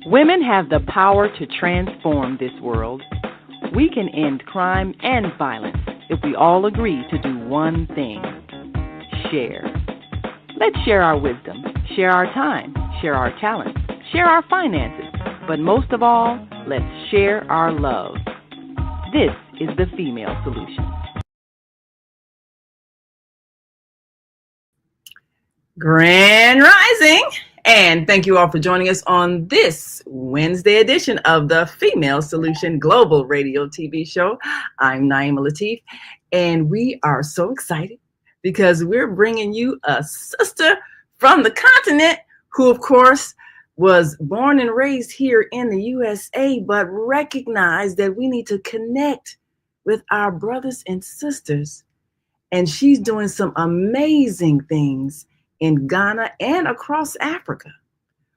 Women have the power to transform this world. We can end crime and violence if we all agree to do one thing: share. Let's share our wisdom, share our time, share our talents, share our finances, but most of all, let's share our love. This is the Female Solution. Grand Rising, and thank you all for joining us on this Wednesday edition of the Female Solution Global Radio TV show. I'm Naima Latif, and we are so excited because we're bringing you a sister from the continent who, of course, was born and raised here in the USA, but recognized that we need to connect with our brothers and sisters. And she's doing some amazing things in Ghana and across Africa.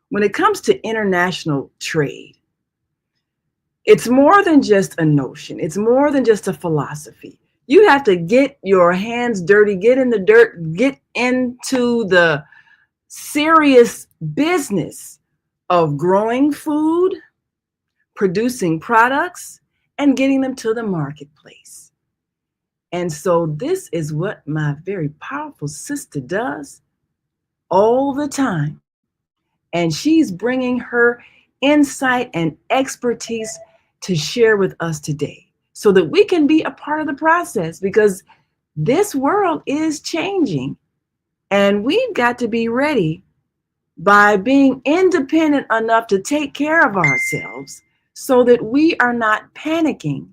When it comes to international trade, it's more than just a notion. It's more than just a philosophy. You have to get your hands dirty, get in the dirt, get into the serious business of growing food, producing products, and getting them to the marketplace. And so this is what my very powerful sister does all the time. And she's bringing her insight and expertise to share with us today so that we can be a part of the process, because this world is changing and we've got to be ready by being independent enough to take care of ourselves so that we are not panicking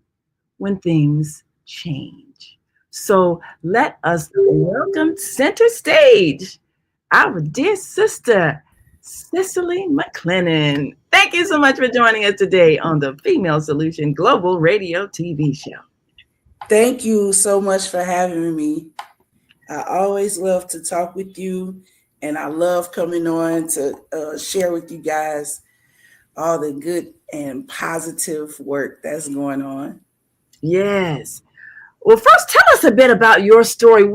when things change. So let us welcome center stage our dear sister, Cicely McClennon. Thank you so much for joining us today on the Female Solution Global Radio TV show. Thank you so much for having me. I always love to talk with you, and I love coming on to share with you guys all the good and positive work that's going on. Yes. Well, first, tell us a bit about your story.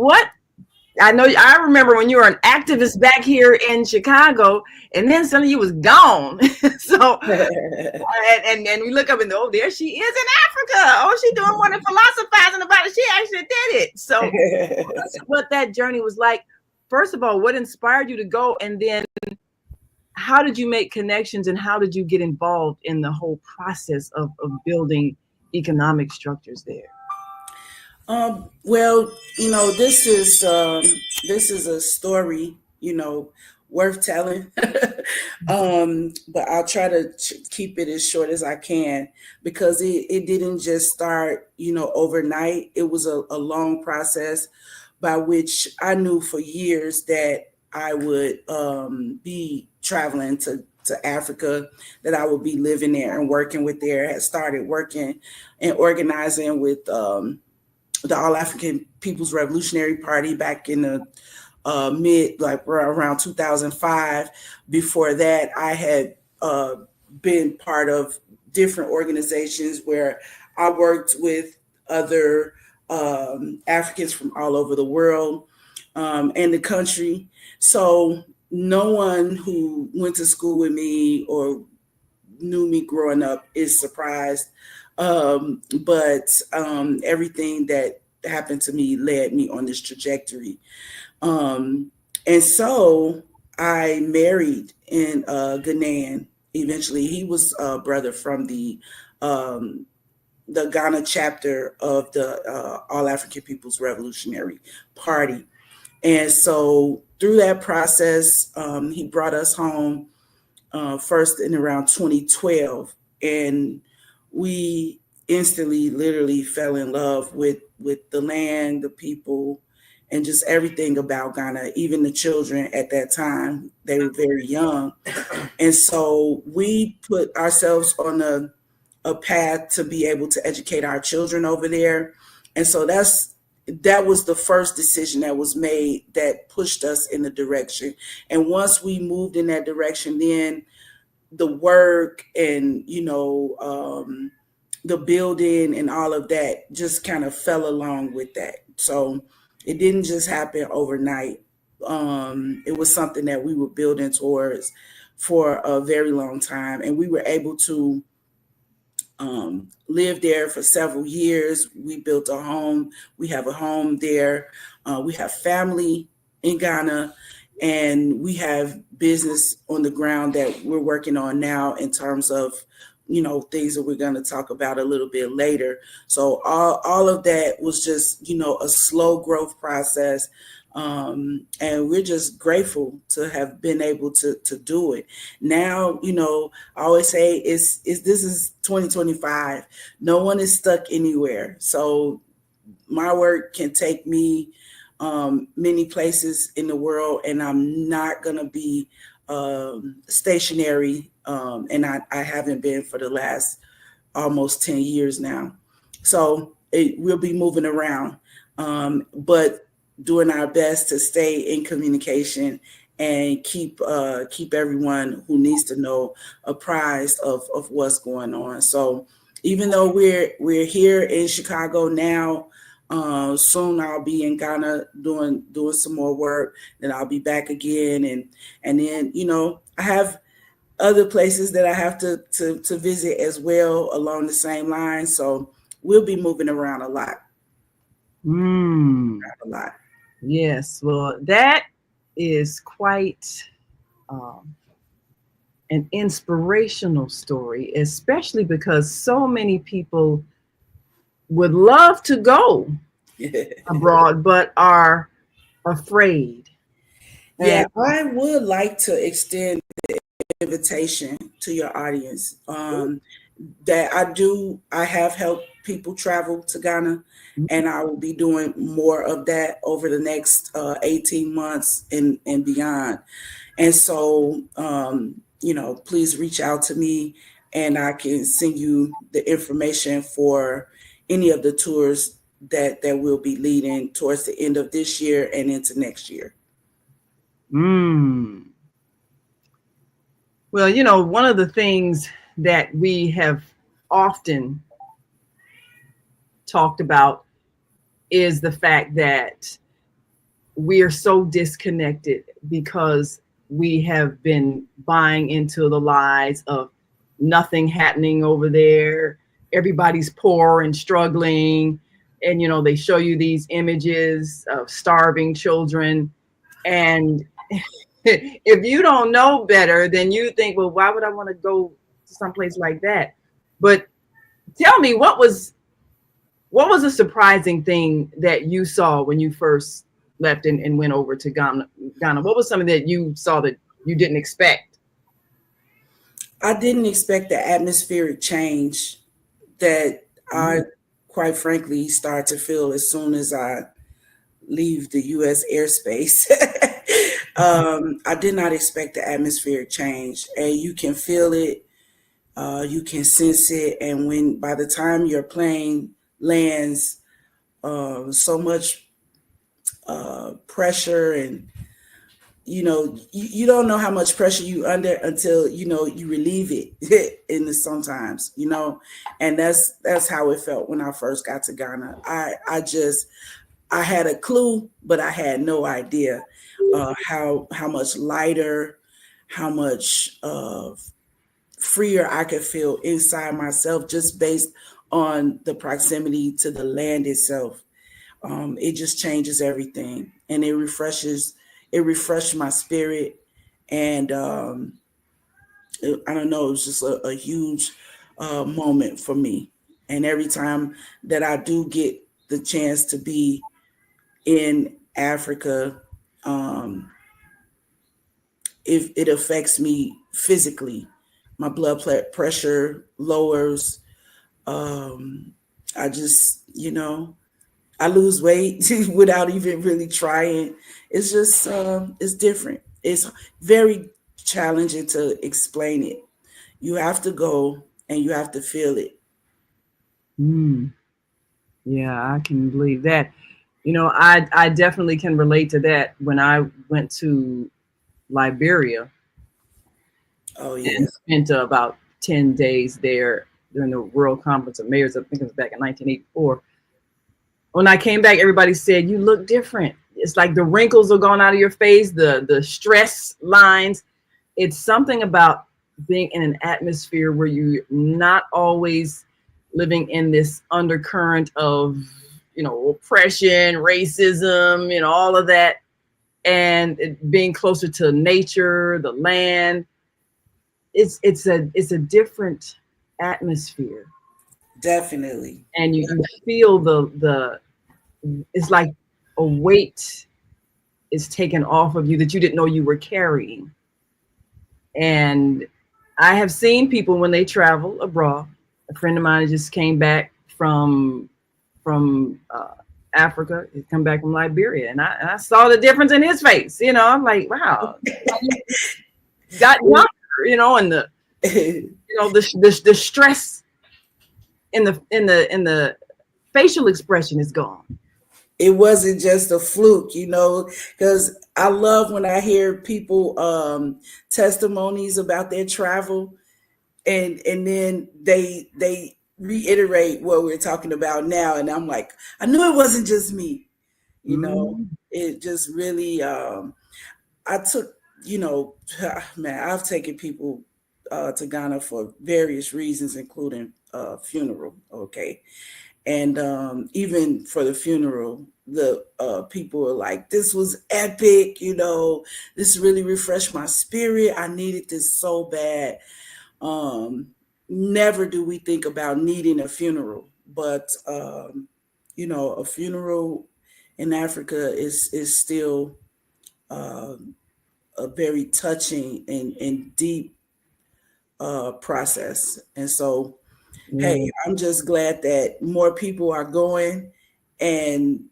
I remember when you were an activist back here in Chicago, and then suddenly you was gone. So, and we look up and there she is in Africa. Oh, she's doing more than philosophizing about it. She actually did it. So, what that journey was like. First of all, what inspired you to go, and then how did you make connections, and how did you get involved in the whole process of building economic structures there? Well, this is a story, worth telling. But I'll try to keep it as short as I can, because it didn't just start, overnight. It was a long process by which I knew for years that I would be traveling to Africa, that I would be living there and working with there. I had started working and organizing with the All African People's Revolutionary Party back in the around 2005. Before that, I had been part of different organizations where I worked with other Africans from all over the world and the country. So no one who went to school with me or knew me growing up is surprised. But everything that happened to me led me on this trajectory. And so I married in Ghanaian. Eventually, he was a brother from the Ghana chapter of the All African People's Revolutionary Party. And so through that process, he brought us home first in around 2012. And we instantly, literally fell in love with the land, the people, and just everything about Ghana, even the children at that time. They were very young. And so we put ourselves on a path to be able to educate our children over there. And so that was the first decision that was made that pushed us in the direction. And once we moved in that direction, then the work and, the building and all of that just kind of fell along with that. So it didn't just happen overnight. It was something that we were building towards for a very long time, and we were able to lived there for several years. We built a home. We have a home there. We have family in Ghana, and we have business on the ground that we're working on now in terms of, things that we're going to talk about a little bit later. So all of that was just, a slow growth process. And we're just grateful to have been able to do it. Now, I always say this is 2025. No one is stuck anywhere. So my work can take me many places in the world, and I'm not going to be stationary. And I haven't been for the last almost 10 years now. So we'll be moving around. But doing our best to stay in communication and keep everyone who needs to know apprised of what's going on. So even though we're here in Chicago now, soon I'll be in Ghana doing some more work. Then I'll be back again, and then I have other places that I have to visit as well along the same line. So we'll be moving around a lot. A lot. Yes, well, that is quite an inspirational story, especially because so many people would love to go abroad, but are afraid. Yeah, I would like to extend the invitation to your audience. That I have helped people travel to Ghana, and I will be doing more of that over the next 18 months and beyond. And so, please reach out to me, and I can send you the information for any of the tours that we'll be leading towards the end of this year and into next year. Well, one of the things that we have often talked about is the fact that we are so disconnected because we have been buying into the lies of nothing happening over there. Everybody's poor and struggling. And, they show you these images of starving children. And if you don't know better, then you think, well, why would I want to go to someplace like that? But tell me, what was a surprising thing that you saw when you first left and went over to Ghana? What was something that you saw that you didn't expect? I didn't expect the atmospheric change that I, quite frankly, start to feel as soon as I leave the U.S. airspace. I did not expect the atmospheric change, and you can feel it, you can sense it, and by the time your plane lands, so much pressure, and you don't know how much pressure you under until you relieve it in the sometimes, and that's how it felt when I first got to Ghana. I had a clue, but I had no idea how much lighter, how much freer I could feel inside myself just based on the proximity to the land itself. It just changes everything, and it refreshed my spirit, and I don't know, it was just a huge moment for me. And every time that I do get the chance to be in Africa, it affects me physically. My blood pressure lowers. I just, I lose weight without even really trying. It's just, it's different. It's very challenging to explain it. You have to go and you have to feel it. Yeah, I can believe that. I definitely can relate to that. When I went to Liberia, and spent about 10 days there during the World Conference of Mayors. I think it was back in 1984. When I came back, everybody said, "You look different. it's like the wrinkles are gone out of your face, the stress lines. It's something about being in an atmosphere where you're not always living in this undercurrent of, oppression, racism, all of that, and being closer to nature, the land. It's a different atmosphere. Definitely. And you feel the it's like a weight is taken off of you that you didn't know you were carrying. And I have seen people when they travel abroad. A friend of mine just came back from Africa. He come back from Liberia, and I saw the difference in his face. I'm like, wow, got younger, and the stress in the facial expression is gone. It wasn't just a fluke, because I love when I hear people testimonies about their travel, and then they reiterate what we're talking about now, and I'm like, I knew it wasn't just me. It just really I took, man, I've taken people to Ghana for various reasons, including funeral. Okay. And even for the funeral, the people were like, this was epic, this really refreshed my spirit. I needed this so bad. Never do we think about needing a funeral, but a funeral in Africa is still a very touching and deep process. And so, hey, I'm just glad that more people are going, and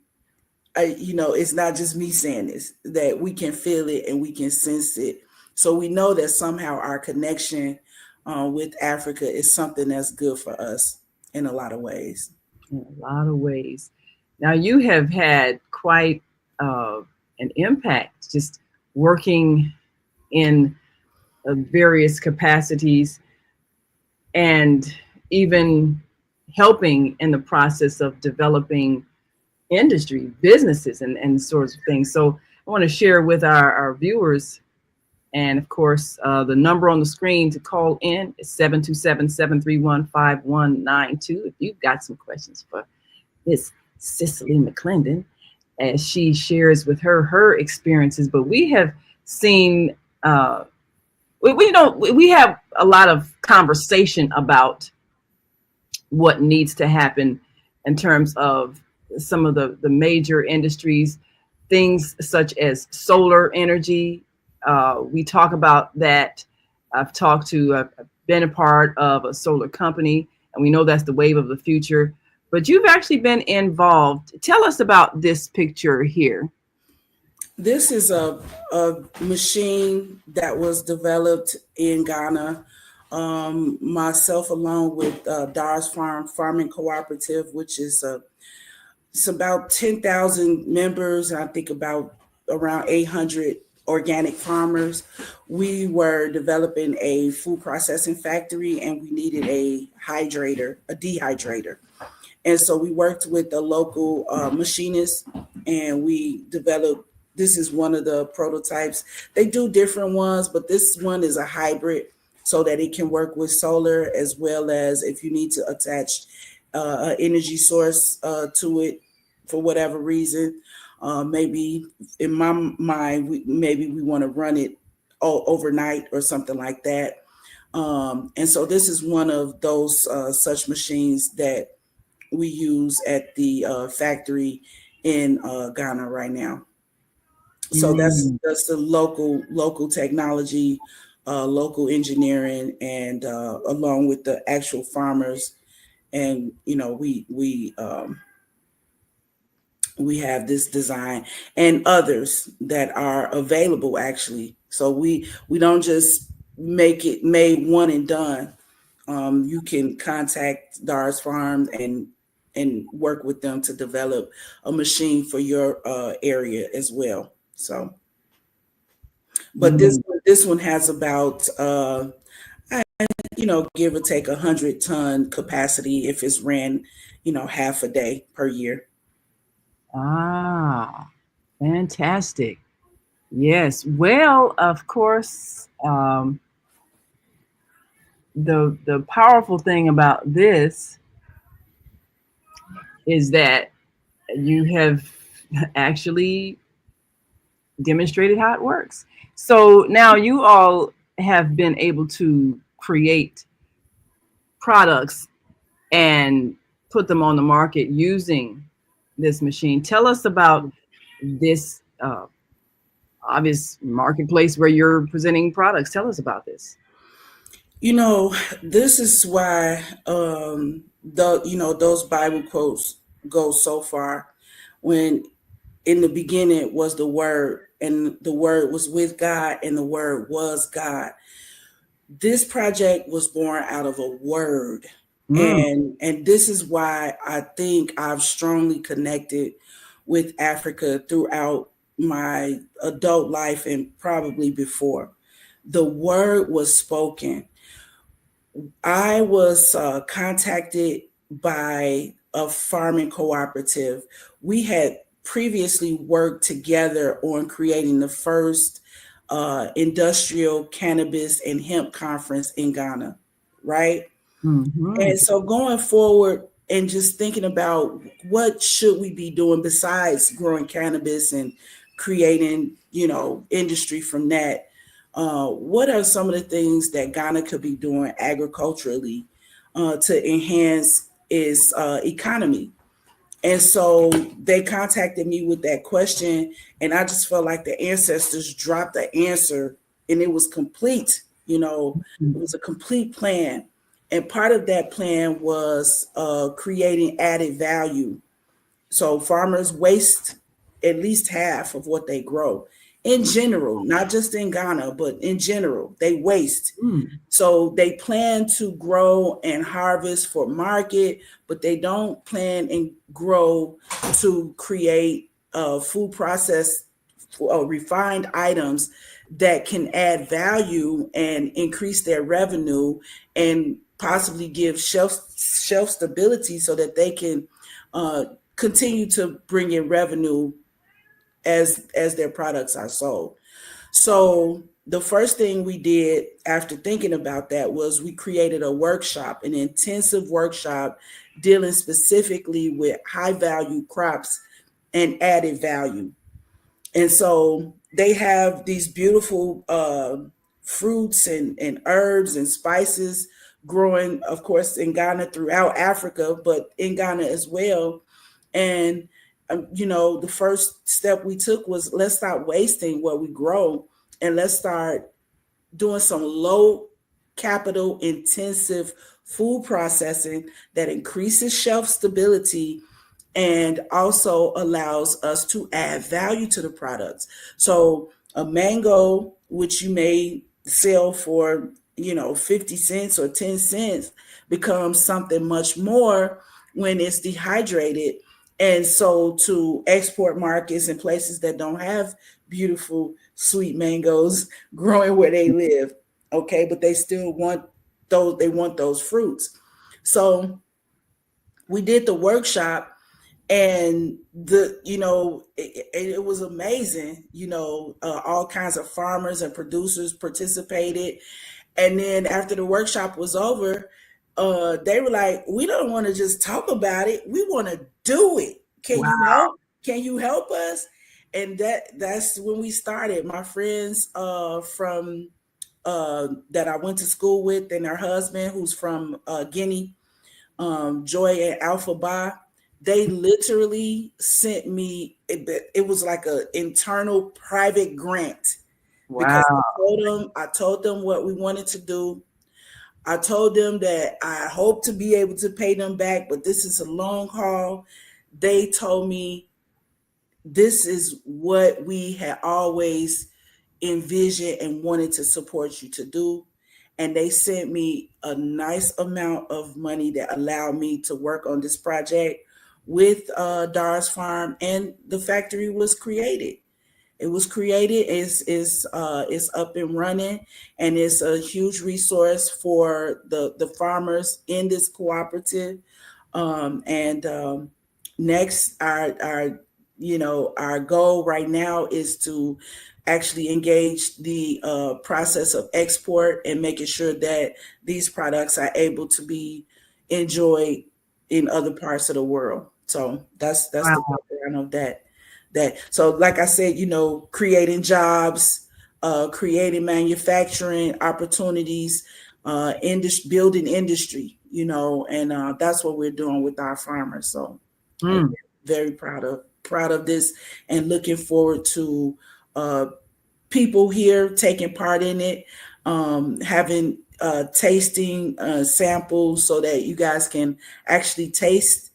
it's not just me saying this, that we can feel it and we can sense it. So we know that somehow our connection with Africa is something that's good for us in a lot of ways. In a lot of ways. Now, you have had quite an impact just working in various capacities, and even helping in the process of developing industry, businesses, and sorts of things. So I want to share with our viewers, and of course, the number on the screen to call in is 727-731-5192. If you've got some questions for Miss Cicely McClennon, as she shares with her experiences. But we have seen, we have a lot of conversation about what needs to happen in terms of some of the major industries, things such as solar energy. We talk about that. I've been a part of a solar company, and we know that's the wave of the future. But you've actually been involved. Tell us about this picture here. This is a machine that was developed in Ghana, myself along with Dar's Farming Cooperative, which is it's about 10,000 members, and I think about around 800 organic farmers. We were developing a food processing factory, and we needed a dehydrator. And so we worked with a local machinist, and we developed, this is one of the prototypes. They do different ones, but this one is a hybrid, so that it can work with solar, as well as if you need to attach an energy source to it for whatever reason. Maybe in my mind, we want to run it overnight or something like that. And so this is one of those such machines that we use at the factory in Ghana right now. So that's the local technology, local engineering, and along with the actual farmers. And we have this design and others that are available actually. So we don't just make it made one and done. You can contact Dar's Farm and work with them to develop a machine for your area as well. So, but this one has about give or take 100-ton capacity if it's ran half a day per year. Ah, Fantastic. Yes. Well, of course, the powerful thing about this is that you have actually demonstrated how it works. So now you all have been able to create products and put them on the market using this machine. Tell us about this obvious marketplace where you're presenting products. Tell us about this. You know, this is why those Bible quotes go so far. When in the beginning was the Word, and the Word was with God, and the Word was God. This project was born out of a word. Mm, And this is why I think I've strongly connected with Africa throughout my adult life and probably before. The word was spoken. I was contacted by a farming cooperative. We had previously worked together on creating the first industrial cannabis and hemp conference in Ghana, right? hmm. And so going forward and just thinking about what should we be doing besides growing cannabis and creating, industry from that. What are some of the things that Ghana could be doing agriculturally to enhance its economy? And so they contacted me with that question, and I just felt like the ancestors dropped the answer, and it was complete. It was a complete plan. And part of that plan was creating added value. So farmers waste at least half of what they grow in general, not just in Ghana, but in general, they waste. Mm, So they plan to grow and harvest for market, but they don't plan and grow to create food process refined items that can add value and increase their revenue and possibly give shelf stability so that they can uh, continue to bring in revenue as their products are sold. So the first thing we did after thinking about that was we created a workshop, an intensive workshop dealing specifically with high value crops and added value. And so they have these beautiful fruits and herbs and spices growing, of course, in Ghana, throughout Africa, but in Ghana as well. And the first step we took was, let's stop wasting what we grow, and let's start doing some low capital intensive food processing that increases shelf stability and also allows us to add value to the products. So a mango, which you may sell for, 50 cents or 10 cents, becomes something much more when it's dehydrated and sold to export markets and places that don't have beautiful sweet mangoes growing where they live. Okay, but they still want those fruits. So we did the workshop, and it was amazing. All kinds of farmers and producers participated, and then after the workshop was over, they were like, we don't want to just talk about it, we want to do it. Can you wow. help us? And that's when we started. My friends from that I went to school with, and her husband, who's from Guinea, Joy and Alpha Ba, they literally sent me, it was like an internal private grant, Wow. because I told them what we wanted to do. I told them that I hope to be able to pay them back, but this is a long haul. They told me this is what we had always envisioned and wanted to support you to do. And they sent me a nice amount of money that allowed me to work on this project with Dar's Farm, and the factory was created. It was created, is up and running, and it's a huge resource for the farmers in this cooperative. And next, our our goal right now is to actually engage the process of export and making sure that these products are able to be enjoyed in other parts of the world. So that's the Wow. background of that. So like I said, creating jobs, creating manufacturing opportunities, building industry, and that's what we're doing with our farmers. So Mm. very proud of this, and looking forward to people here taking part in it, having tasting samples so that you guys can actually taste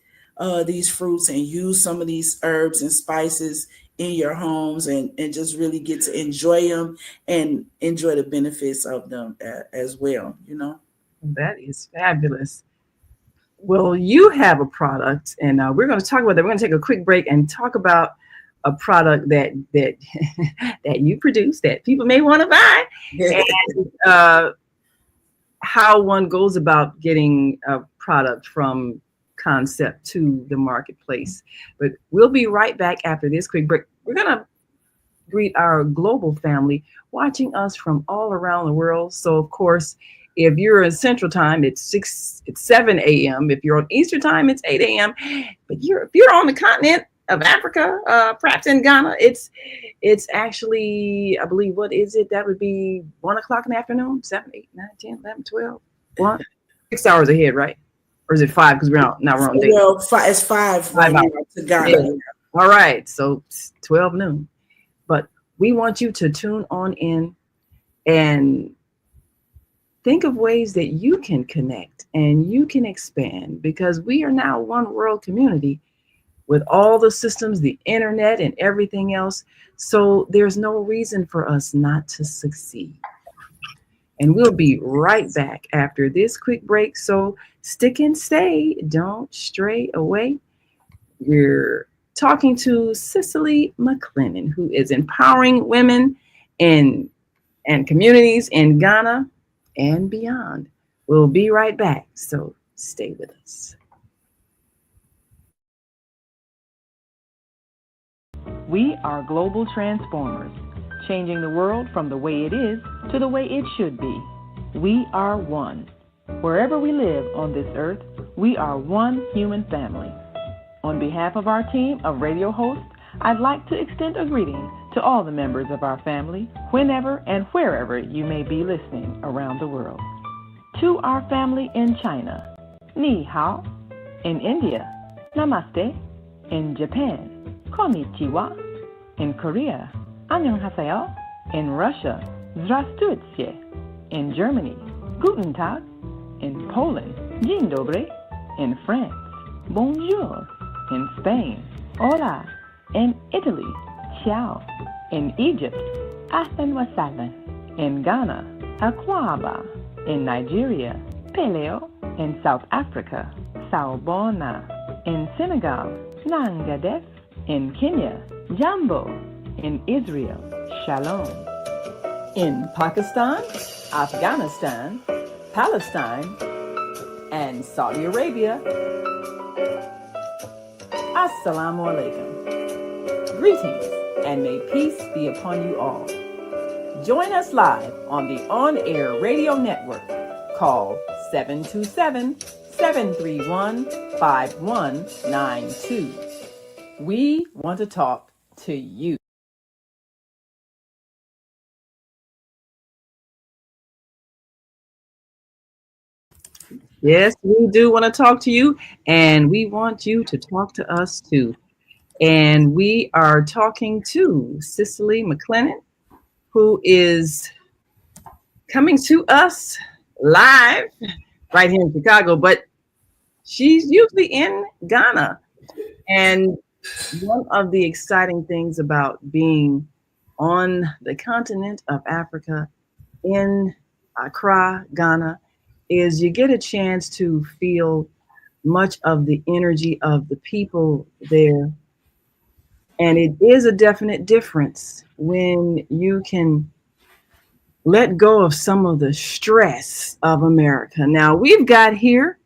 these fruits and use some of these herbs and spices in your homes, and just really get to enjoy them and enjoy the benefits of them as well. That is fabulous. Well, you have a product, and we're going to talk about that. We're going to take a quick break and talk about a product that that you produce that people may want to buy, and how one goes about getting a product from concept to the marketplace. But we'll be right back after this quick break. We're going to greet our global family watching us from all around the world. So, of course, if you're in Central Time, it's 7 a.m. If you're on Eastern Time, it's 8 a.m. But if you're on the continent of Africa, perhaps in Ghana, it's actually, I believe, what is it? That would be 1 o'clock in the afternoon, 7, 8, 9, 10, 11, 12, 1, 6 hours ahead, right? Or is it 5? Because now we're on day. Well, it's 5 right now to Ghana. Yeah. All right, so 12 noon. But we want you to tune on in and think of ways that you can connect and you can expand, because we are now one world community with all the systems, the internet and everything else. So there's no reason for us not to succeed. And we'll be right back after this quick break. So stick and stay, don't stray away. We're talking to Cicely McClennon, who is empowering women and communities in Ghana and beyond. We'll be right back, so stay with us. We are global transformers, changing the world from the way it is to the way it should be. We are one. Wherever we live on this earth, we are one human family. On behalf of our team of radio hosts, I'd like to extend a greeting to all the members of our family, whenever and wherever you may be listening around the world. To our family in China, Ni Hao. In India, Namaste. In Japan, Konnichiwa. In Korea, Annyeonghaseyo. In Russia, Здравствуйте. In Germany, Guten Tag. In Poland, Dzień dobry. In France, Bonjour. In Spain, Hola. In Italy, Ciao. In Egypt, Ahlan wa sahlan. In Ghana, Akwaba. In Nigeria, Peleo. In South Africa, Sawubona. In Senegal, Nangadef. In Kenya, Jambo. In Israel, Shalom. In Pakistan, Afghanistan, Palestine, and Saudi Arabia, Assalamu alaikum. Greetings, and may peace be upon you all. Join us live on the on-air radio network called 727-731-5192. We want to talk to you. Yes, we do want to talk to you, and we want you to talk to us too. And we are talking to Cicely McClennon, who is coming to us live right here in Chicago, but she's usually in Ghana. And one of the exciting things about being on the continent of Africa in Accra, Ghana, is you get a chance to feel much of the energy of the people there. And it is a definite difference when you can let go of some of the stress of America. Now, we've got here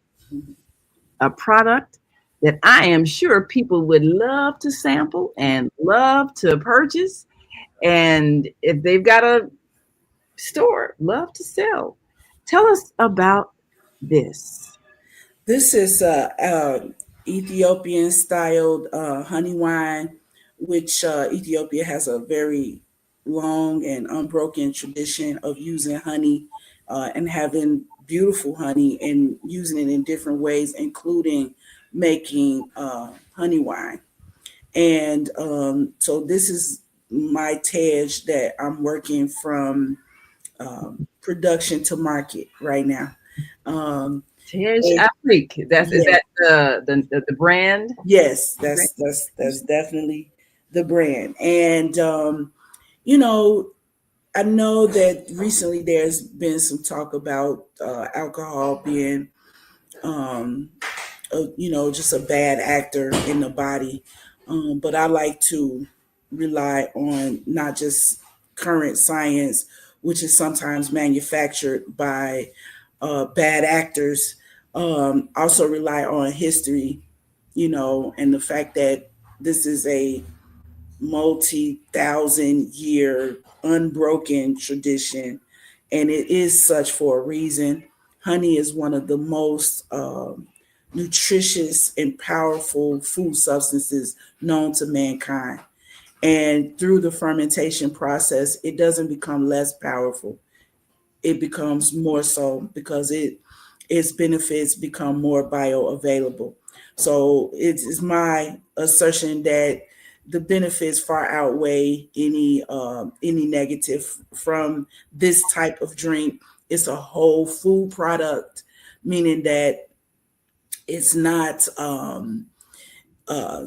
a product that I am sure people would love to sample and love to purchase. And if they've got a store, love to sell. Tell us about this. This is Ethiopian styled honey wine, which Ethiopia has a very long and unbroken tradition of using honey and having beautiful honey and using it in different ways, including making honey wine. And so this is my Tej that I'm working from production to market right now. Um, Tej and Afrik. Is yeah, that the brand? yes, that's definitely the brand. And you know, I know that recently there's been some talk about alcohol being um, just a bad actor in the body. But I like to rely on not just current science, which is sometimes manufactured by bad actors. Also rely on history, and the fact that this is a multi-thousand-year unbroken tradition, and it is such for a reason. Honey is one of the most nutritious and powerful food substances known to mankind. And through the fermentation process, it doesn't become less powerful. It becomes more so because its benefits become more bioavailable. So it is my assertion that the benefits far outweigh any negative from this type of drink. It's a whole food product, meaning that it's not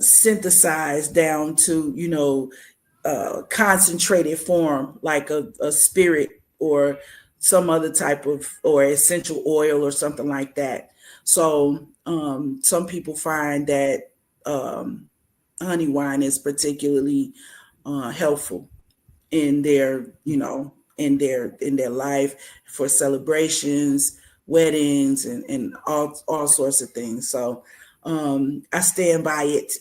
synthesized down to concentrated form like a spirit or some other type of or essential oil or something like that. So some people find that honey wine is particularly helpful in their in their life for celebrations, weddings, and all sorts of things. So I stand by it.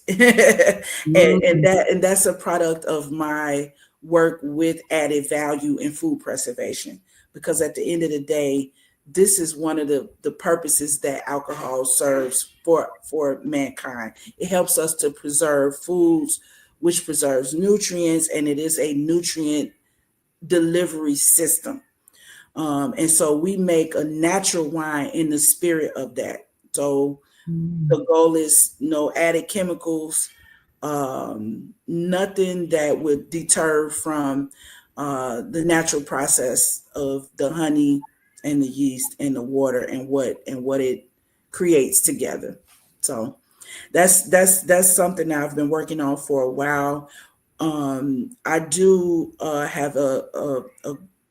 And that's a product of my work with added value in food preservation, because at the end of the day, this is one of the purposes that alcohol serves for mankind. It helps us to preserve foods, which preserves nutrients, and it is a nutrient delivery system. And so we make a natural wine in the spirit of that. So the goal is no added chemicals, nothing that would deter from the natural process of the honey and the yeast and the water and what it creates together. So that's something that I've been working on for a while. I do have a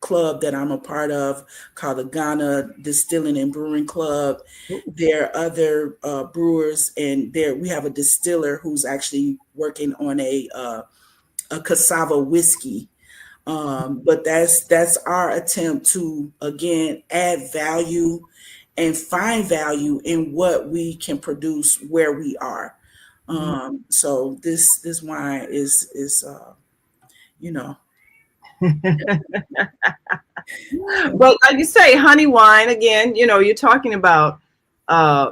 club that I'm a part of called the Ghana Distilling and Brewing Club. There are other brewers, and there we have a distiller who's actually working on a cassava whiskey. But that's our attempt to again add value and find value in what we can produce where we are. So this wine is you know Well, like you say, honey wine, again, you're talking about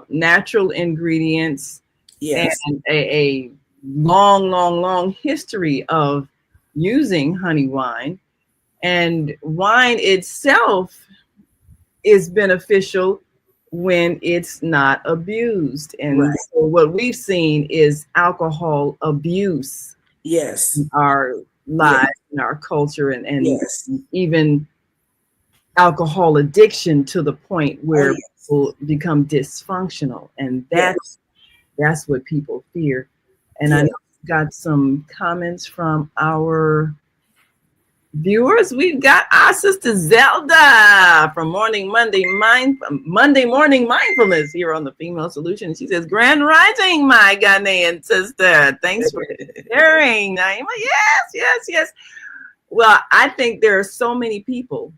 natural ingredients and yes, a long, long, long history of using honey wine. And wine itself is beneficial when it's not abused. And right, so what we've seen is alcohol abuse yes, in our yes, lives, in our culture, and yes, even alcohol addiction to the point oh where yes, people become dysfunctional. And yes, that's what people fear. And I know yes. we got some comments from our viewers. We've got our sister Zelda from Monday Morning Mindfulness here on the Female Solution. She says, "Grand Rising, my Ghanaian sister. Thanks for sharing, Naima." Yes, yes, yes. Well, I think there are so many people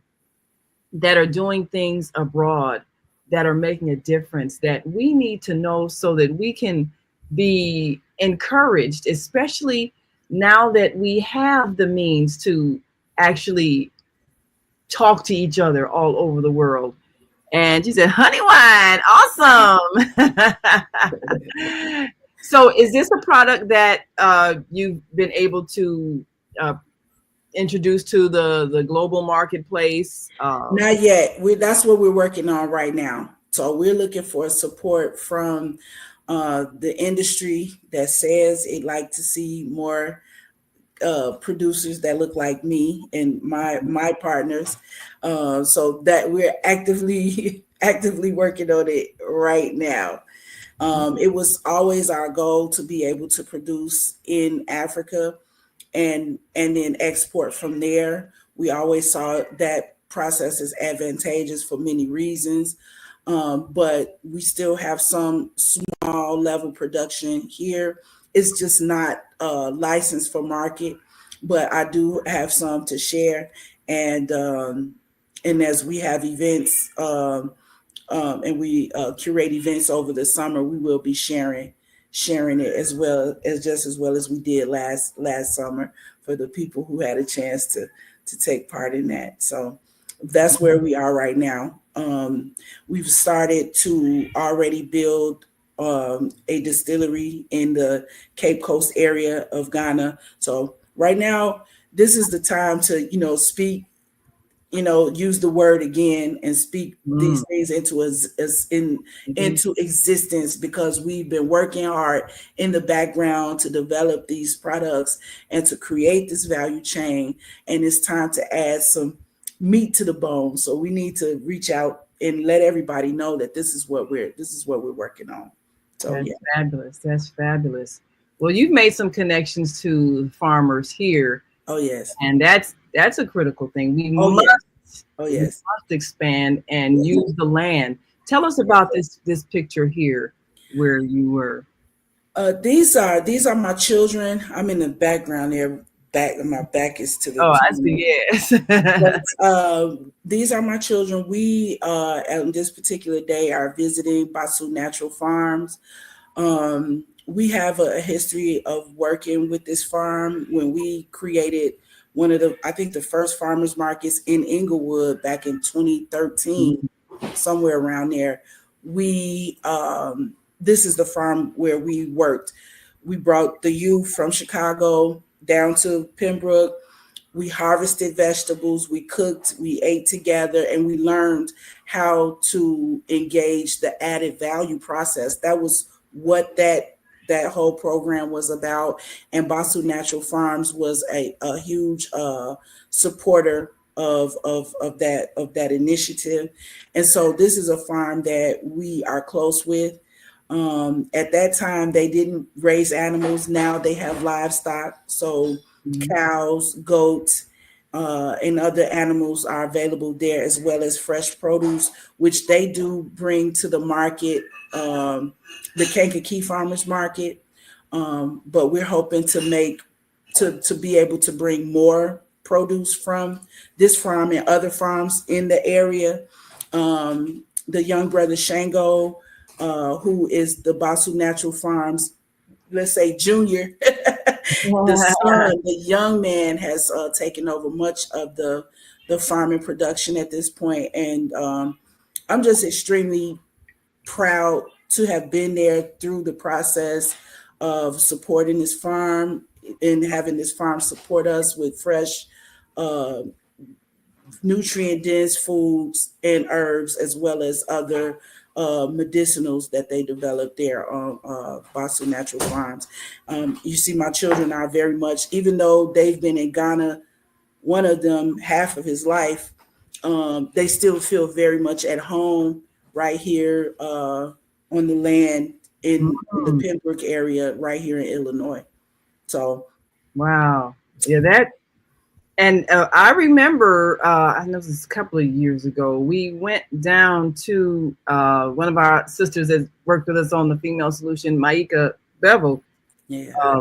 that are doing things abroad that are making a difference that we need to know so that we can be encouraged, especially now that we have the means to actually talk to each other all over the world. And she said, honey wine, awesome. So is this a product that you've been able to introduce to the global marketplace? Not yet. That's what we're working on right now. So we're looking for support from the industry that says it'd like to see more producers that look like me and my partners. So that we're actively working on it right now. It was always our goal to be able to produce in Africa and then export from there. We always saw that process as advantageous for many reasons. But we still have some small level production here. It's just not licensed for market, but I do have some to share. And as we have events and we curate events over the summer, we will be sharing it as well as we did last summer for the people who had a chance to take part in that. So that's where we are right now. We've started to already build a distillery in the Cape Coast area of Ghana. So right now, this is the time to, speak, use the word again and speak these things into into existence, because we've been working hard in the background to develop these products and to create this value chain. And it's time to add some meat to the bone. So we need to reach out and let everybody know that this is what we're working on. So that's fabulous. That's fabulous. Well, you've made some connections to farmers here. Oh yes. And that's a critical thing. We must expand and use the land. Tell us about this picture here where you were. These are my children. I'm in the background there. My back is to the. Oh, I see. Yes. But, these are my children. We on this particular day are visiting Basu Natural Farms. We have a history of working with this farm. When we created one of the first farmers markets in Inglewood back in 2013, somewhere around there. This is the farm where we worked. We brought the youth from Chicago down to Pembroke. We harvested vegetables, we cooked, we ate together, and we learned how to engage the added value process. That was what that whole program was about. And Basu Natural Farms was a huge supporter of that initiative. And so this is a farm that we are close with. At that time, they didn't raise animals. Now they have livestock. So cows, goats, and other animals are available there, as well as fresh produce, which they do bring to the market, the Kankakee Farmers Market. But we're hoping to be able to bring more produce from this farm and other farms in the area. The young brother Shango, who is the Basu Natural Farms, let's say junior, the young man has taken over much of the farming production at this point. And I'm just extremely proud to have been there through the process of supporting this farm and having this farm support us with fresh, nutrient-dense foods and herbs, as well as other medicinals that they developed there on Basu Natural Farms. You see, my children are very much, even though they've been in Ghana, one of them half of his life, they still feel very much at home right here on the land in the Pembroke area, right here in Illinois. So, wow, yeah, and I remember, I know this was a couple of years ago, we went down to one of our sisters that worked with us on the Female Solution, Maika Bevel,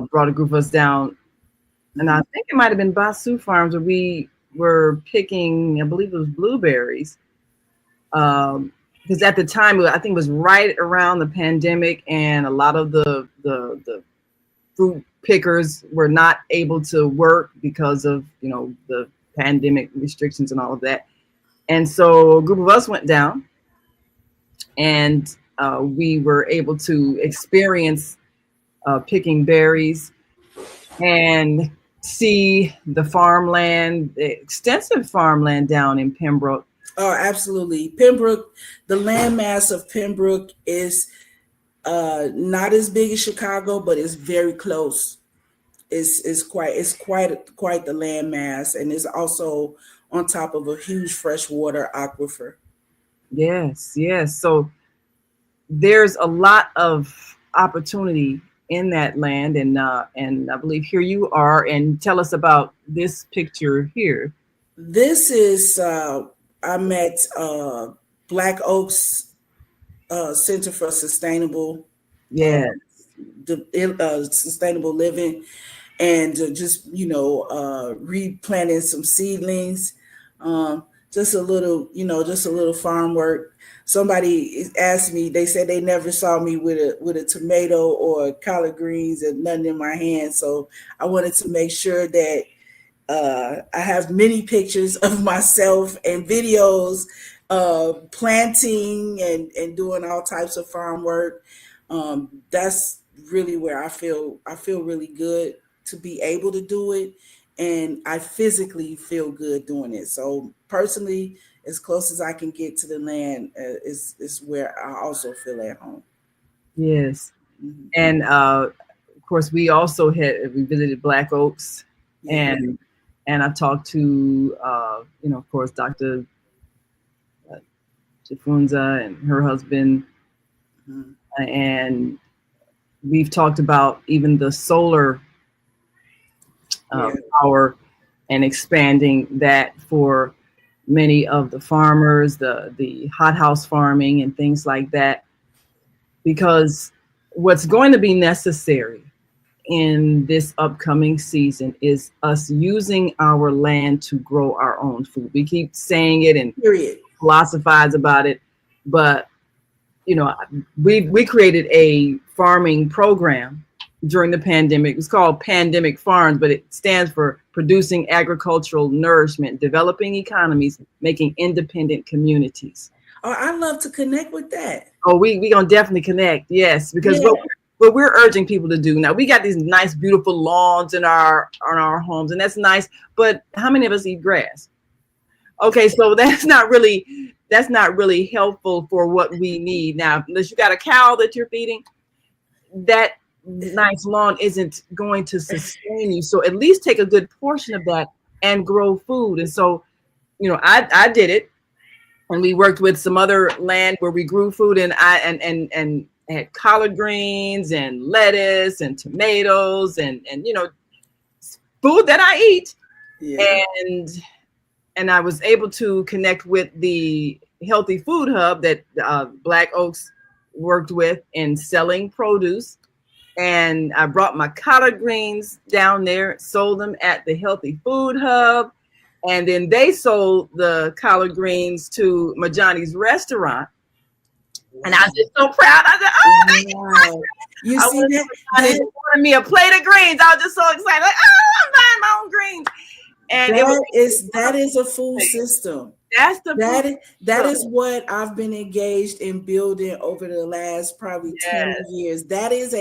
brought a group of us down. And I think it might have been Basu Farms where we were picking, I believe it was blueberries. because at the time, I think it was right around the pandemic, and a lot of the fruit pickers were not able to work because of, you know, the pandemic restrictions and all of that. And so a group of us went down, and we were able to experience picking berries and see the farmland, the extensive farmland down in Pembroke. Oh, absolutely. Pembroke, the landmass of Pembroke is not as big as Chicago, but it's very close. It's quite the landmass, and it's also on top of a huge freshwater aquifer. Yes, yes. So there's a lot of opportunity in that land, and I believe here you are, and tell us about this picture here. This is I'm at Black Oaks Center for Sustainable Yeah. Sustainable Living, and just, you know, replanting some seedlings, just a little, you know, just a little farm work. Somebody asked me, they said they never saw me with a tomato or collard greens and nothing in my hand, so I wanted to make sure that I have many pictures of myself and videos planting and doing all types of farm work. That's really where I feel really good to be able to do it, and I physically feel good doing it. So personally, as close as I can get to the land is where I also feel at home. Yes. Mm-hmm. And of course, we also we visited Black Oaks, Yeah. and I talked to you know, of course, Dr. Chifunza and her husband, Mm-hmm. and we've talked about even the solar power and expanding that for many of the farmers, the hothouse farming and things like that, because what's going to be necessary in this upcoming season is us using our land to grow our own food. We keep saying it and philosophize about it, but you know, we created a farming program during the pandemic. It's called Pandemic Farms, but it stands for Producing Agricultural Nourishment, Developing Economies, Making Independent Communities. Oh, I'd love to connect with that. Oh, we gonna definitely connect, yes, because what we're urging people to do now, we got these nice, beautiful lawns in our homes, and that's nice, but how many of us eat grass? Okay, so that's not really helpful for what we need. Now, unless you got a cow that you're feeding, that nice lawn isn't going to sustain you. So at least take a good portion of that and grow food. And so, you know, I did it, and we worked with some other land where we grew food, and I had collard greens and lettuce and tomatoes and you know, food that I eat. Yeah. And I was able to connect with the Healthy Food Hub that Black Oaks worked with in selling produce. And I brought my collard greens down there, sold them at the Healthy Food Hub. And then they sold the collard greens to Majani's restaurant. Wow. And I was just so proud. I said, oh, thank you. You see that? They wanted me a plate of greens. I was just so excited. Like, oh, I'm buying my own greens. And that is a food system. That is what I've been engaged in building over the last probably 10 years. That is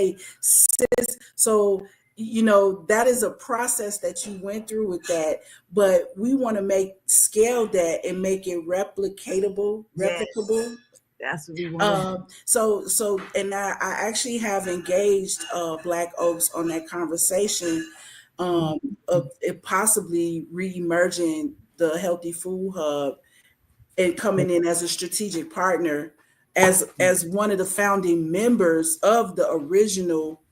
so, you know, that is a process that you went through with that, but we want to scale that and make it replicable. That's what we want. So and I actually have engaged Black Oaks on that conversation of it possibly re-emerging the Healthy Food Hub and coming in as a strategic partner, as one of the founding members of the original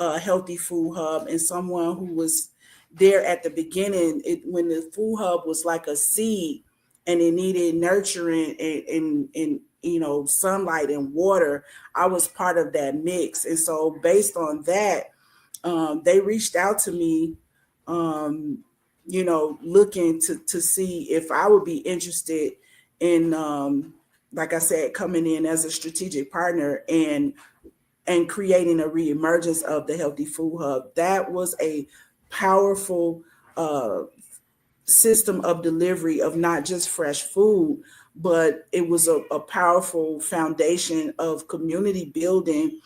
Healthy Food Hub, and someone who was there at the beginning when the Food Hub was like a seed and it needed nurturing and you know, sunlight and water. I was part of that mix, and so based on that, they reached out to me, you know, looking to see if I would be interested in like I said, coming in as a strategic partner and creating a reemergence of the Healthy Food Hub. That was a powerful system of delivery of not just fresh food, but it was a powerful foundation of community building,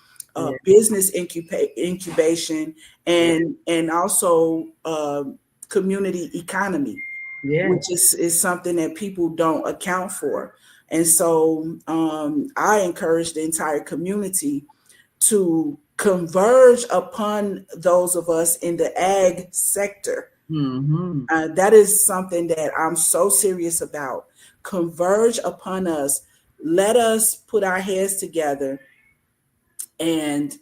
business incubation, and also community economy, which is something that people don't account for. And so I encourage the entire community to converge upon those of us in the ag sector. That is something that I'm so serious about. Converge upon us. Let us put our heads together and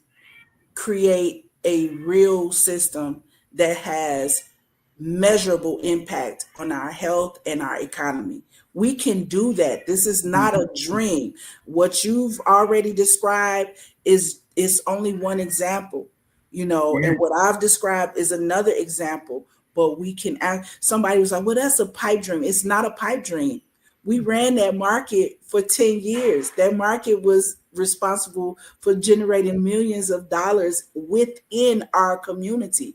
create a real system that has measurable impact on our health and our economy. We can do that. This is not a dream. What you've already described is only one example, and what I've described is another example. But we can act. Somebody was like, well, that's a pipe dream. It's not a pipe dream. We ran that market for 10 years. That market was responsible for generating millions of dollars within our community,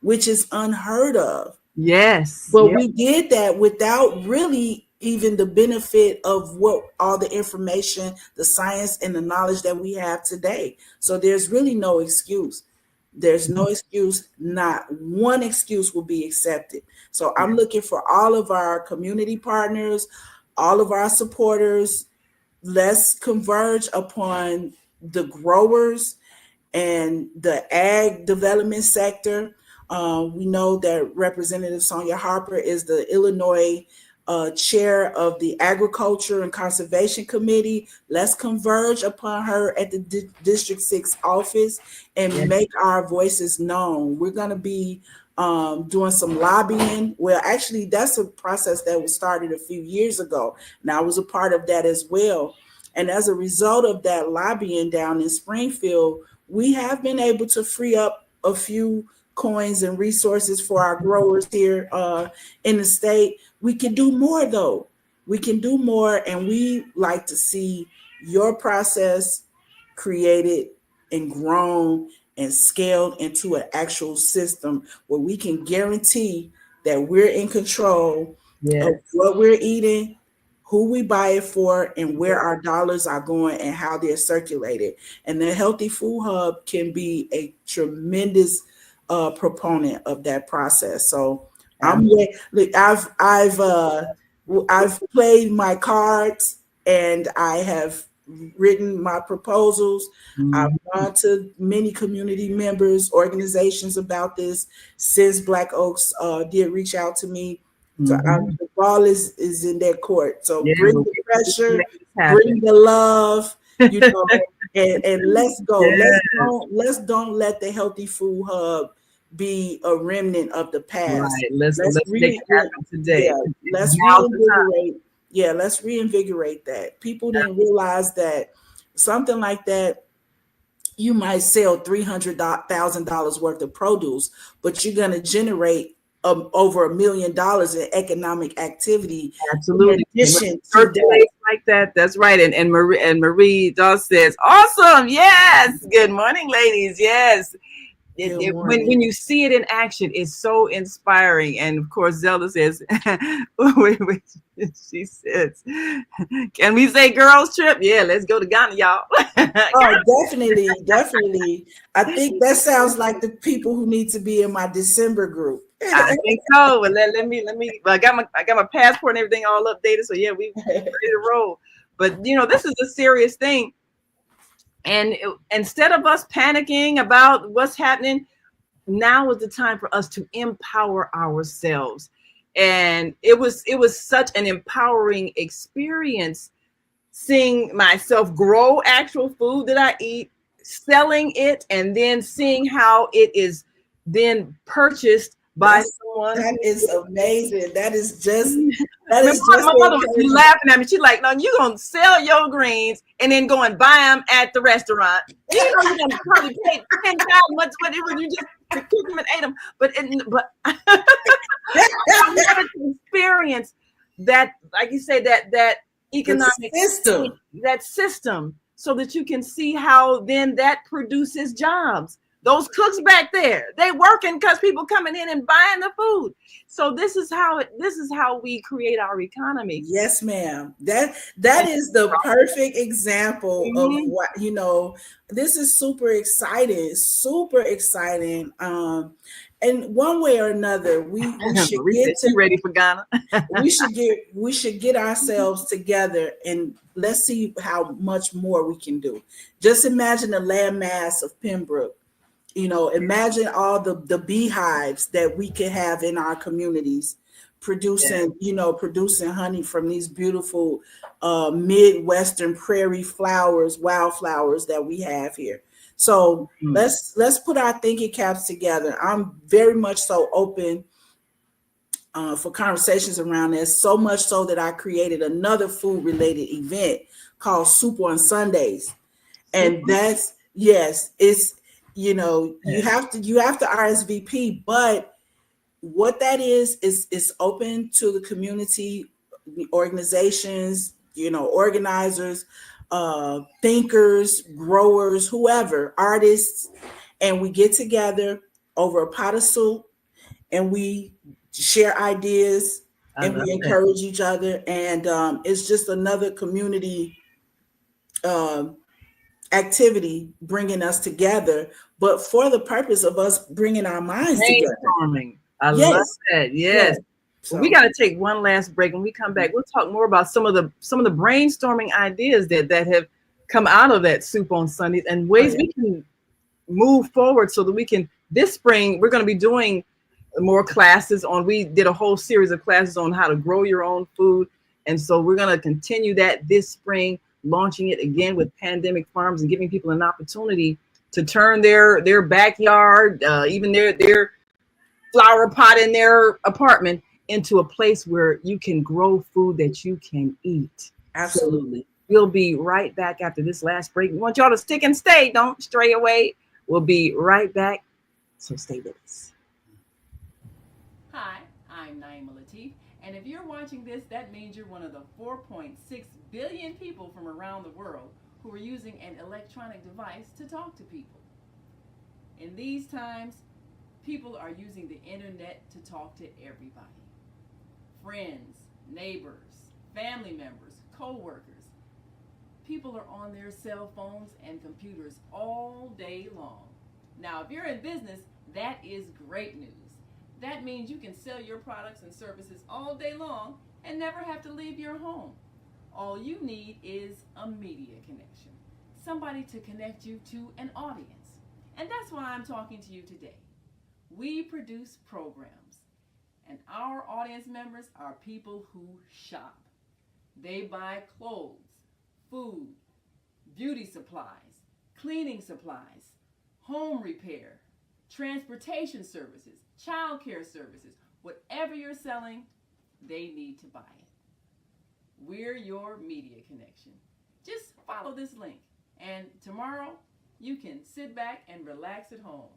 which is unheard of. Yes. But we did that without really even the benefit of what all the information, the science, and the knowledge that we have today. So there's really no excuse. There's no excuse. Not one excuse will be accepted. So I'm looking for all of our community partners, all of our supporters. Let's converge upon the growers and the ag development sector. We know that Representative Sonia Harper is the Illinois chair of the Agriculture and Conservation Committee. Let's converge upon her at the District 6 office and make our voices known. We're going to be doing some lobbying. Well, actually, that's a process that was started a few years ago, and I was a part of that as well. And as a result of that lobbying down in Springfield, we have been able to free up a few coins and resources for our growers here in the state. We can do more, though. We can do more, and we like to see your process created and grown and scaled into an actual system where we can guarantee that we're in control of what we're eating, who we buy it for, and where our dollars are going and how they're circulated. And the Healthy Food Hub can be a tremendous proponent of that process. So I've played my cards and I have written my proposals. I've gone to many community members, organizations about this since Black Oaks did reach out to me. So the ball is in their court. So bring the pressure, bring the love, and let's go. Let's don't let the Healthy Food Hub be a remnant of the past. Right. Let's make it happen today. Let's reinvigorate. Let's reinvigorate that. People didn't realize that something like that, you might sell $300,000 worth of produce, but you're going to generate over $1 million in economic activity. Absolutely. In addition to that. Like that. That's right. And Marie Dawes says, awesome. Yes. Good morning, ladies. Yes. When you see it in action, it's so inspiring. And of course, Zelda says, she says, can we say girls trip? Yeah, let's go to Ghana, y'all. Oh, definitely. I think that sounds like the people who need to be in my December group. I think so. Well, let me. Well, I got my passport and everything all updated. So yeah, we ready to roll. But this is a serious thing. And instead of us panicking about what's happening, now is the time for us to empower ourselves. And it was such an empowering experience seeing myself grow actual food that I eat, selling it, and then seeing how it is then purchased by someone. That is amazing. That is just my mother was laughing at me. She's like, no, you're going to sell your greens and then go and buy them at the restaurant. You're going to probably pay 10 times what you just cooked them and ate them. But I wanted to experience that, like you say, that economic system. that system, so that you can see how then that produces jobs. Those cooks back there, they working because people coming in and buying the food. So this is how we create our economy. Yes, ma'am. That is the perfect example of what, this is super exciting, super exciting. And one way or another, we should get to ready for Ghana. we should get ourselves together, and let's see how much more we can do. Just imagine the landmass of Pembroke. Imagine all the beehives that we could have in our communities, producing honey from these beautiful Midwestern prairie flowers, wildflowers that we have here. So let's put our thinking caps together. I'm very much so open for conversations around this, so much so that I created another food related event called Soup on Sundays. And that's, yes, it's, you have to RSVP, but what that is open to the community, organizations, organizers, thinkers, growers, whoever, artists, and we get together over a pot of soup and we share ideas and we encourage each other. And it's just another community activity bringing us together, but for the purpose of us bringing our minds together. I love that. Yes. So, well, we got to take one last break. When we come back, we'll talk more about some of the brainstorming ideas that have come out of that Soup on Sundays and ways we can move forward so that we can, this spring, we're going to be doing more classes we did a whole series of classes on how to grow your own food. And so we're going to continue that this spring, launching it again with pandemic farms and giving people an opportunity to turn their backyard, even their flower pot in their apartment into a place where you can grow food that you can eat. Absolutely. So we'll be right back after this last break. We want y'all to stick and stay. Don't stray away. We'll be right back. So stay with us. Hi, I'm Naima Latif. And if you're watching this, that means you're one of the 4.6 billion people from around the world who are using an electronic device to talk to people. In these times, people are using the internet to talk to everybody. Friends, neighbors, family members, co-workers. People are on their cell phones and computers all day long. Now, if you're in business, that is great news. That means you can sell your products and services all day long and never have to leave your home. All you need is a media connection, somebody to connect you to an audience. And that's why I'm talking to you today. We produce programs, and our audience members are people who shop. They buy clothes, food, beauty supplies, cleaning supplies, home repair, transportation services, child care services. Whatever you're selling, they need to buy it. We're your media connection. Just follow this link, and tomorrow you can sit back and relax at home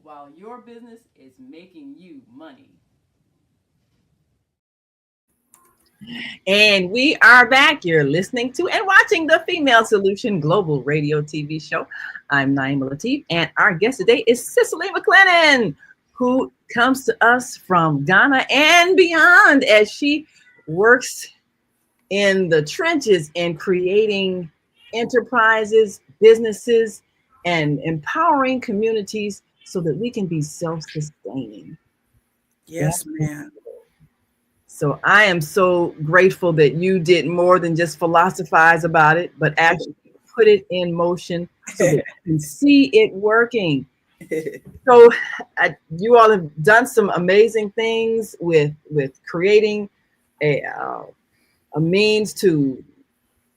while your business is making you money. And we are back. You're listening to and watching the Female Solution Global Radio TV show. I'm Naima Latif, and our guest today is Cicely McClennon, who comes to us from Ghana and beyond as she works in the trenches in creating enterprises, businesses, and empowering communities so that we can be self-sustaining. Yes, ma'am. So I am so grateful that you did more than just philosophize about it, but actually put it in motion so that you can see it working. So you all have done some amazing things with creating a means to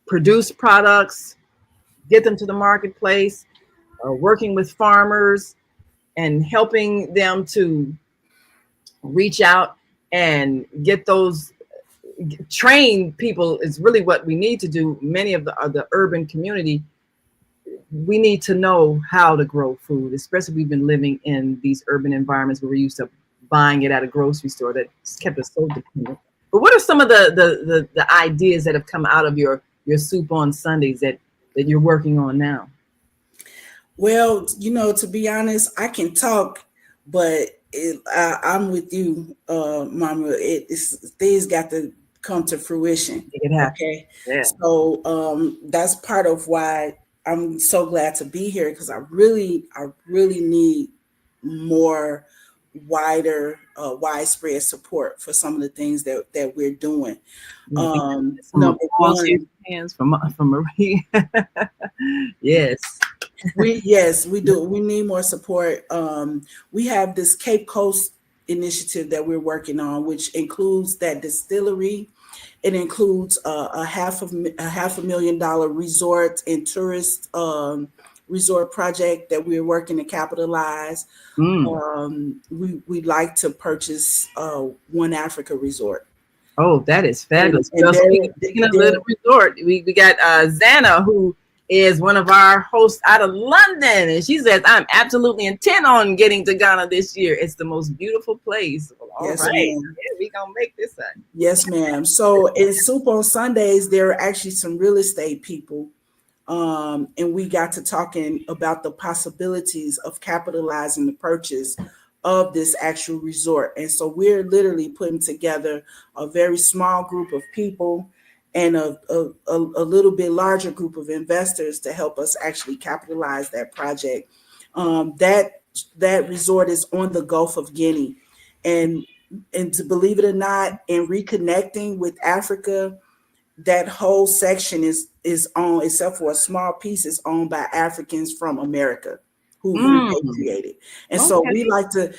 produce products, get them to the marketplace, working with farmers and helping them to reach out and get those, train people is really what we need to do. Many of the urban community, we need to know how to grow food, especially we've been living in these urban environments where we're used to buying it at a grocery store. That's kept us so dependent. But what are some of the ideas that have come out of your Soup on Sundays that you're working on now? Well, to be honest, I can talk, but I'm with you, Mama. Things got to come to fruition. It happens. Okay, Yeah. so that's part of why I'm so glad to be here, because I really need more widespread support for some of the things that we're doing. Number one, hands from Marie. Yes. We do. We need more support. We have this Cape Coast initiative that we're working on, which includes that distillery. It includes a $500,000 resort and tourist resort project that we're working to capitalize. We'd like to purchase One Africa Resort. Oh, that is fabulous. Speaking of the resort, we got Zana, who is one of our hosts out of London, and she says, I'm absolutely intent on getting to Ghana this year. It's the most beautiful place. Well, all yes, right. ma'am. Yeah, we gonna make this up. Yes, ma'am. So in Soup on Sundays, there are actually some real estate people, and we got to talking about the possibilities of capitalizing the purchase of this actual resort. And so we're literally putting together a very small group of people and a little bit larger group of investors to help us actually capitalize that project. That resort is on the Gulf of Guinea, and to believe it or not, in reconnecting with Africa, that whole section is owned, except for a small piece, is owned by Africans from America who repatriated. And so we like to,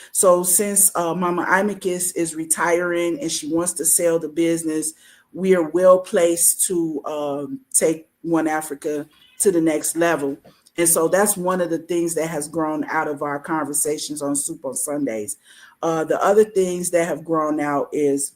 since Mama ImageMakers is retiring and she wants to sell the business, we are well placed to take One Africa to the next level. And so that's one of the things that has grown out of our conversations on Soup on Sundays. The other things that have grown out is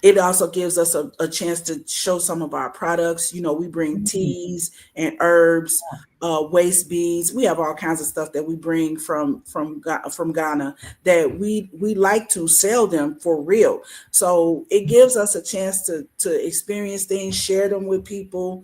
it also gives us a chance to show some of our products. We bring teas and herbs, waist beads. We have all kinds of stuff that we bring from Ghana that we like to sell them for real. So it gives us a chance to experience things, share them with people,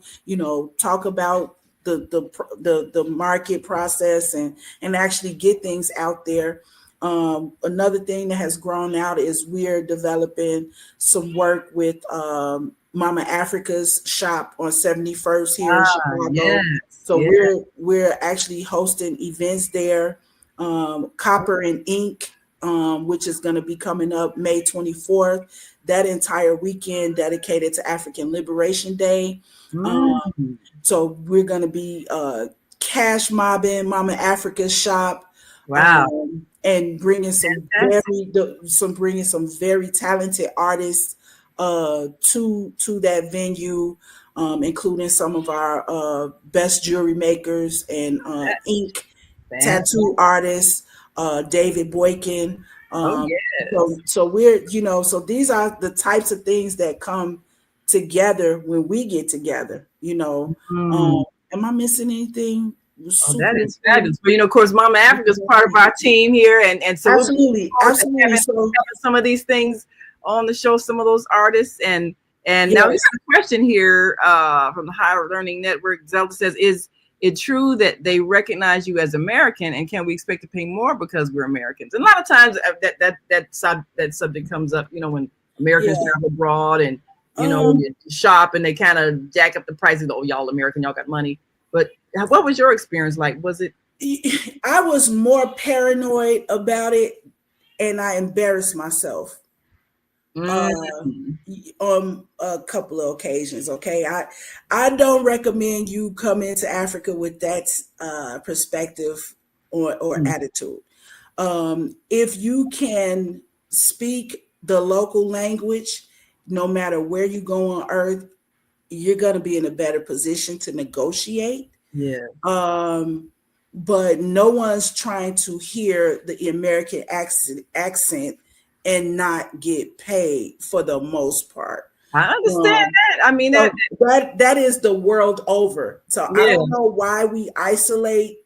talk about the market process and actually get things out there. Another thing that has grown out is we're developing some work with Mama Africa's shop on 71st here in Chicago. Yes, so we're actually hosting events there. Copper and Ink, which is going to be coming up May 24th. That entire weekend dedicated to African Liberation Day. So we're going to be cash mobbing Mama Africa's shop. Wow. And bringing some very talented artists to that venue, including some of our best jewelry makers and ink tattoo artists, David Boykin. So we're, so these are the types of things that come together when we get together. Am I missing anything? That is fabulous. But of course, Mama Africa is part of our team here, and so absolutely. So some of these things on the show, some of those artists, and now we got a question here from the Higher Learning Network. Zelda says, "Is it true that they recognize you as American, and can we expect to pay more because we're Americans?" And a lot of times that subject comes up, when Americans travel abroad and you shop and they kind of jack up the prices. Oh, y'all American, y'all got money. But what was your experience like? Was it? I was more paranoid about it, and I embarrassed myself on a couple of occasions. Okay, I don't recommend you come into Africa with that perspective or attitude. If you can speak the local language, no matter where you go on earth, you're going to be in a better position to negotiate. Yeah. But no one's trying to hear the American accent and not get paid for the most part. I understand that. I mean, so that is the world over. So yeah. I don't know why we isolate,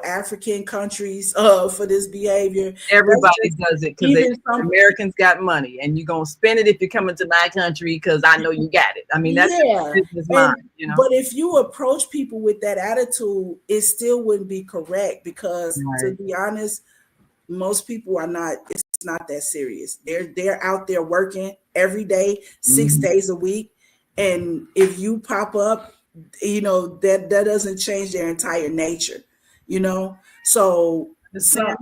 African countries for this behavior. Everybody does it because Americans got money, and you're gonna spend it if you're coming to my country because I know you got it. I mean, that's business mind, But if you approach people with that attitude, it still wouldn't be correct because, to be honest, most people are not. It's not that serious. They're out there working every day, 6 days a week, and if you pop up, that doesn't change their entire nature. So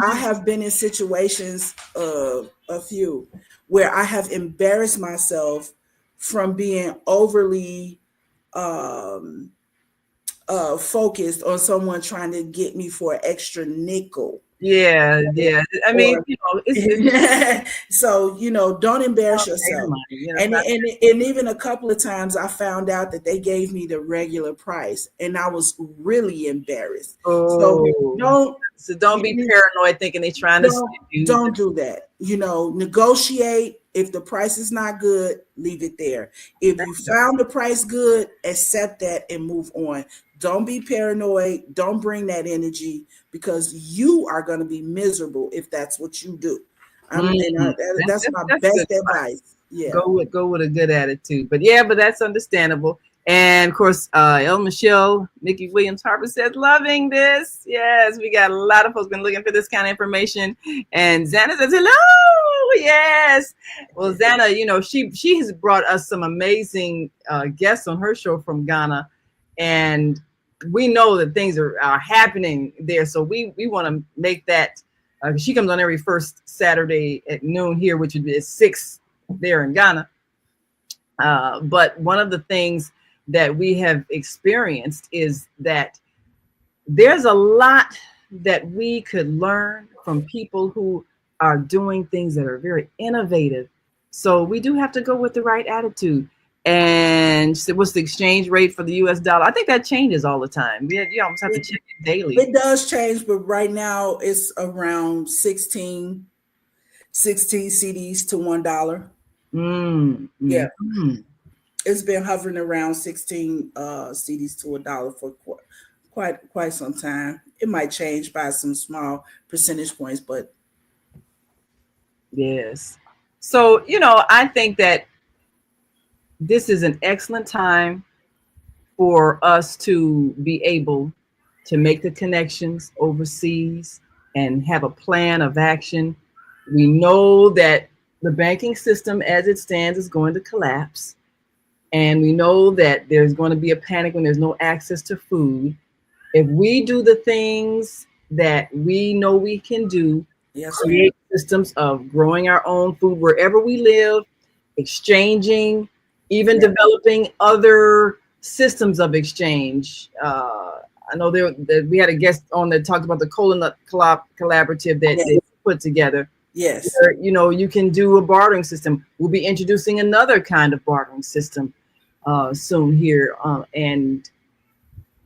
I have been in situations, a few, where I have embarrassed myself from being overly focused on someone trying to get me for an extra nickel. Yeah. I mean, so don't embarrass yourself. And even a couple of times I found out that they gave me the regular price, and I was really embarrassed. So don't be paranoid thinking they're trying to skip you. Don't do that. Negotiate. If the price is not good, leave it there. If you found the price good, accept that and move on. Don't be paranoid. Don't bring that energy, because you are going to be miserable if that's what you do. That's my best advice. Yeah. Go with a good attitude. But that's understandable. And of course, El Michelle, Nikki Williams Harper says, loving this. Yes, we got a lot of folks been looking for this kind of information. And Xana says, hello. Yes. Well, Xana, she has brought us some amazing guests on her show from Ghana. And we know that things are happening there. So we want to make that. She comes on every first Saturday at noon here, which is 6 there in Ghana. But one of the things that we have experienced is that there's a lot that we could learn from people who are doing things that are very innovative. So we do have to go with the right attitude. And what's the exchange rate for the US dollar? I think that changes all the time. You almost have to check it daily. It does change, but right now it's around 16 CDs to $1. Yeah. It's been hovering around 16 CDs to $1 for quite some time. It might change by some small percentage points, but yes. So, I think that this is an excellent time for us to be able to make the connections overseas and have a plan of action. We know that the banking system as it stands is going to collapse. And we know that there's going to be a panic when there's no access to food. If we do the things that we know we can do, create systems of growing our own food wherever we live, exchanging, even developing other systems of exchange. I know we had a guest on that talked about the Cola Nut Collaborative that they put together. Yes. Where, you can do a bartering system. We'll be introducing another kind of bartering system soon here, and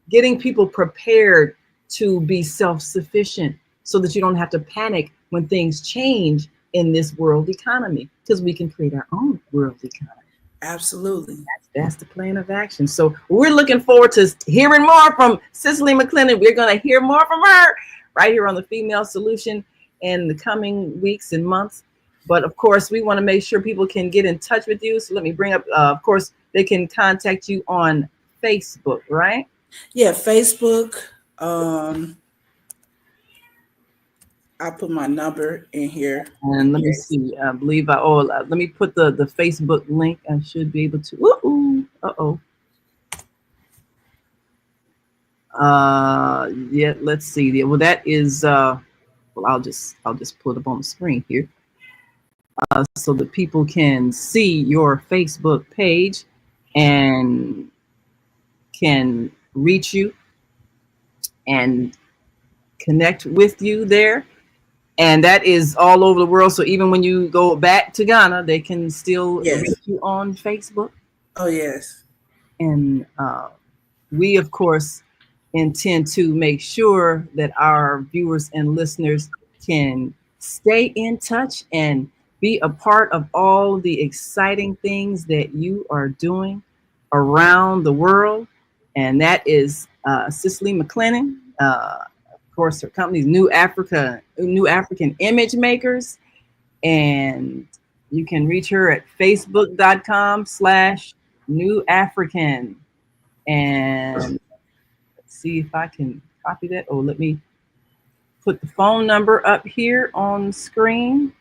getting people prepared to be self-sufficient so that you don't have to panic when things change in this world economy, because we can create our own world economy. Absolutely. That's the plan of action. So we're looking forward to hearing more from Cicely McClennon. We're going to hear more from her right here on the Female Solution in the coming weeks and months. But of course, we want to make sure people can get in touch with you. So let me bring up, of course, they can contact you on Facebook, right? Yeah, Facebook. I put my number in here. And let me see. I believe let me put the Facebook link. I should be able to. Yeah, let's see. Well, that is well, I'll just pull it up on the screen here. So that people can see your Facebook page and can reach you and connect with you there. And that is all over the world. So even when you go back to Ghana, they can still reach you on Facebook. Oh, yes. And we, of course, intend to make sure that our viewers and listeners can stay in touch and be a part of all the exciting things that you are doing around the world. And that is Cicely McClennon. Of course, her company's New African ImageMakers. And you can reach her at facebook.com/newafrican. And let's see if I can copy that. Oh, let me put the phone number up here on screen,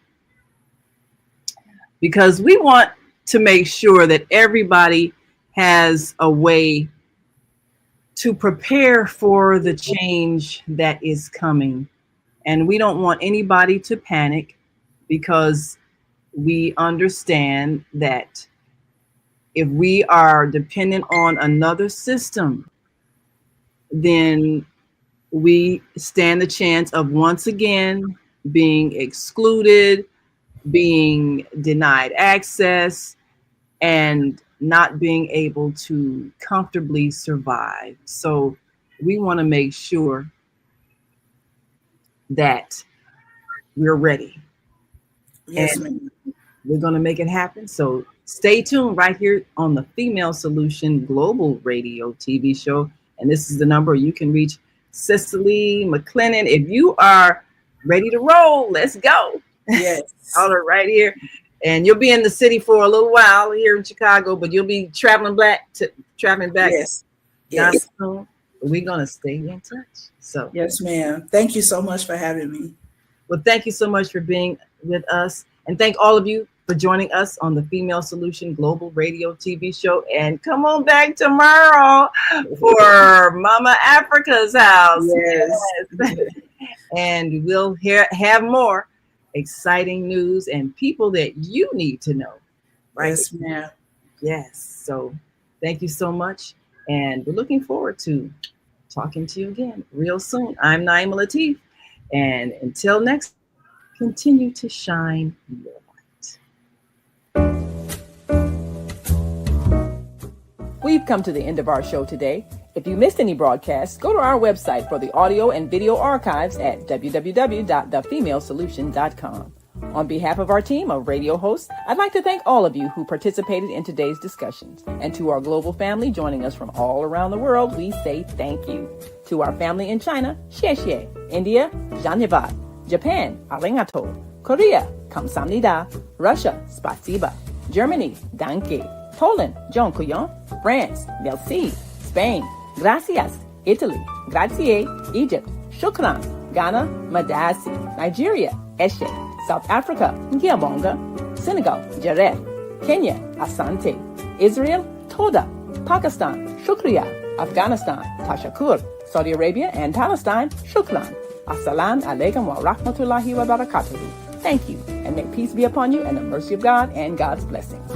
because we want to make sure that everybody has a way to prepare for the change that is coming. And we don't want anybody to panic, because we understand that if we are dependent on another system, then we stand the chance of once again being excluded, being denied access, and not being able to comfortably survive. So we want to make sure that we're ready. Yes, and ma'am. we're going to make it happen. So stay tuned right here on the Female Solution Global Radio TV show. And this is the number you can reach Cicely McClennon. If you are ready to roll, let's go. Yes. All right here. And you'll be in the city for a little while here in Chicago, but you'll be traveling back. Yes. Yes. Soon. We're going to stay in touch. So Yes, ma'am. Thank you so much for having me. well, thank you so much for being with us. And thank all of you for joining us on the Female Solution Global Radio TV show. And come on back tomorrow for Mama Africa's house. Yes. And we'll have more exciting news and people that you need to know. Right? Yes, ma'am. Yes. So thank you so much. And we're looking forward to talking to you again real soon. I'm Naima Latif. And until next, continue to shine your light. We've come to the end of our show today. If you missed any broadcasts, go to our website for the audio and video archives at www.thefemalesolution.com. On behalf of our team of radio hosts, I'd like to thank all of you who participated in today's discussions. And to our global family joining us from all around the world, we say thank you. To our family in China, xie xie. India, Dhanyavad. Japan, arigato. Korea, kamsamnida. Russia, spasiba. Germany, danke. Poland, dziękuję. France, merci. Spain, gracias. Italy, grazie. Egypt, shukran. Ghana, madasi. Nigeria, eshe. South Africa, Ngiyabonga. Senegal, Jareth. Kenya, asante. Israel, toda. Pakistan, shukriya. Afghanistan, tashakur. Saudi Arabia and Palestine, shukran. Assalamu alaikum wa rahmatullahi wa barakatuhu. Thank you, and may peace be upon you and the mercy of God and God's blessings.